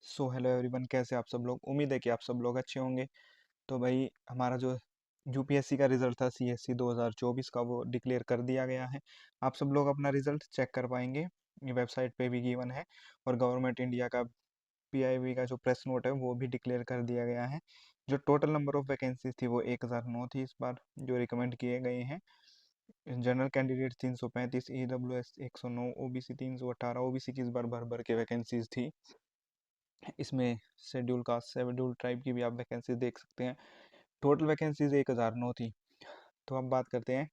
So hello everyone, कैसे आप सब लोग। उम्मीद है कि आप सब लोग अच्छे होंगे। तो भाई हमारा जो यूपीएससी का रिजल्ट था सीएससी 2024 का, वो डिक्लेयर कर दिया गया है। आप सब लोग अपना रिजल्ट चेक कर पाएंगे, ये वेबसाइट पे भी गिवन है। और गवर्नमेंट इंडिया का पीआईबी का जो प्रेस नोट है वो भी डिक्लेयर कर दिया गया है। जो टोटल नंबर ऑफ वैकेंसीज थी वो 1009 थी इस बार, जो रिकमेंड किए गए हैं। General candidate 335, EWS 109, OBC 318। OBC की इस बार भर भर के वैकेंसीज थी इसमें। शेड्यूल कास्ट, शेड्यूल ट्राइब की भी आप वैकेंसी देख सकते हैं। टोटल वैकेंसीज 1009 थी। तो अब बात करते हैं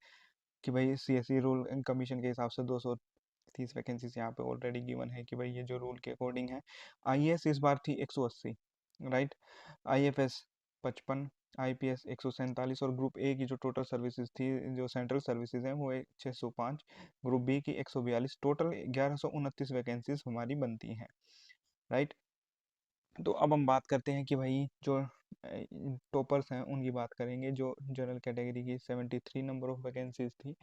कि भाई सीएससी रूल एंड कमीशन के हिसाब से 230 वैकेंसीज यहाँ पे ऑलरेडी गिवन है कि भाई ये जो रूल के अकॉर्डिंग है। आईएएस इस बार थी 180, राइट। आईएफएस 55, आईपीएस 147, और ग्रुप ए की जो टोटल सर्विसेज थी, जो सेंट्रल सर्विसेज हैं, वो 605। ग्रुप बी की 142। टोटल 1129 वैकेंसीज हमारी बनती हैं, राइट। तो अब हम बात करते हैं कि भाई जो टॉपर्स हैं उनकी बात करेंगे। जो जनरल कैटेगरी की 73 नंबर ऑफ वैकेंसीज थी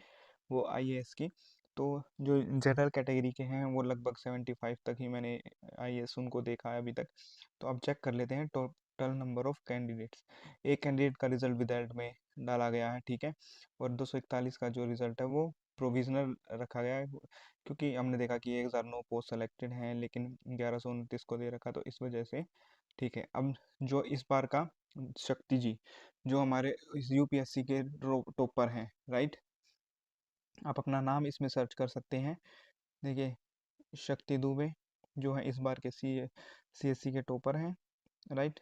वो आईएएस की। तो जो जनरल कैटेगरी के हैं वो लगभग 75 तक ही मैंने आईएएस उनको देखा है अभी तक। तो अब चेक कर लेते हैं टोटल नंबर ऑफ कैंडिडेट्स। एक कैंडिडेट का रिजल्ट विदाउट में डाला गया है, ठीक है। और 241 का जो रिजल्ट है वो प्रोविजनल रखा गया है, क्योंकि हमने देखा कि 1009 पोस्ट सेलेक्टेड हैं लेकिन 1129 को दे रखा, तो इस वजह से ठीक है। अब जो इस बार का शक्ति जी, जो हमारे इस यूपीएससी के टॉपर हैं, राइट। आप अपना नाम इसमें सर्च कर सकते हैं। देखिए, शक्ति दुबे जो है इस बार के सीएससी के टॉपर हैं, राइट।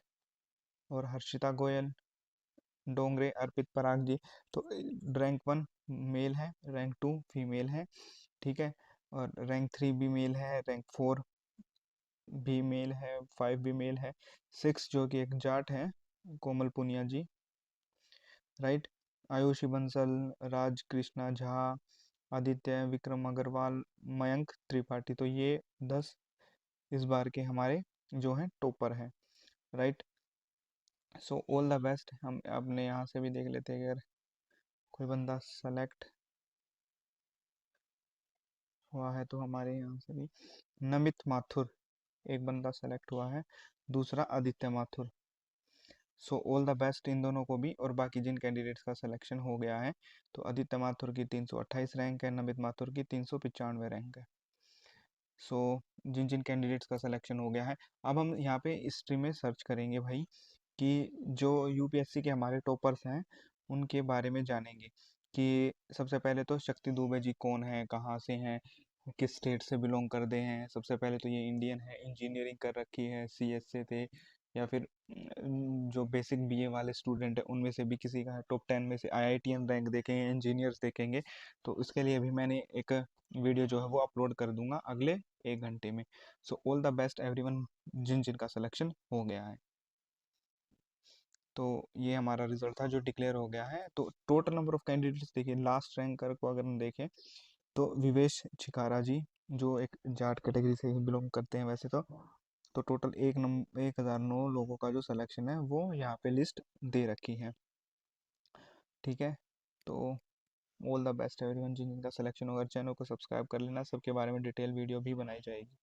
और हर्षिता गोयल, डोंगरे अर्पित पराग जी। तो रैंक 1 मेल है, रैंक 2 फीमेल है, ठीक है। और रैंक 3 भी मेल है, रैंक 4 भी मेल है, 5 भी मेल है। 6 जो कि एक जाट है, कोमल पुनिया जी, राइट। आयुषी बंसल, राज कृष्णा झा, आदित्य विक्रम अग्रवाल, मयंक त्रिपाठी। तो ये 10 इस बार के हमारे जो हैं टॉपर हैं, right. So all the best. हम अपने यहाँ से भी देख लेते हैं अगर कोई बंदा सेलेक्ट हुआ है तो हमारे यहाँ से भी। नमित माथुर एक बंदा सेलेक्ट हुआ है, दूसरा आदित्य माथुर। सो ऑल द बेस्ट इन दोनों को भी। और बाकी जिन कैंडिडेट्स का सिलेक्शन हो गया है, तो आदित्य माथुर की 328 रैंक है, नमित माथुर की 395 रैंक है। सो जिन जिन कैंडिडेट्स का सिलेक्शन हो गया है, अब हम यहाँ पे हिस्ट्री में सर्च करेंगे भाई कि जो यूपीएससी के हमारे टॉपर्स हैं उनके बारे में जानेंगे। कि सबसे पहले तो शक्ति दुबे जी कौन है, कहाँ से हैं, किस स्टेट से बिलोंग करते हैं। सबसे पहले तो ये इंडियन है, इंजीनियरिंग कर रखी है, सीएस से थे, या फिर जो बेसिक बीए वाले स्टूडेंट है उनमें से भी किसी का है। टॉप 10 में से आईआईटीएन रैंक देखेंगे, इंजीनियर्स देखेंगे। तो उसके लिए भी मैंने एक वीडियो जो है वो अपलोड कर दूंगा अगले 1 घंटे में। So all the best everyone जिन जिन का सिलेक्शन हो गया है। तो ये हमारा रिजल्ट था जो डिक्लेयर हो गया है। तो टोटल नंबर ऑफ कैंडिडेट्स देखिए, लास्ट रैंकर को अगर हम देखें तो विवेश छिकारा जी, जो एक जाट कैटेगरी से ही बिलोंग करते हैं वैसे तो टोटल 1009 लोगों का जो सिलेक्शन है वो यहाँ पे लिस्ट दे रखी है, ठीक है। तो ऑल द बेस्ट एवरीवन जिन जिनका सिलेक्शन होगा। चैनल को सब्सक्राइब कर लेना, सबके बारे में डिटेल वीडियो भी बनाई जाएगी।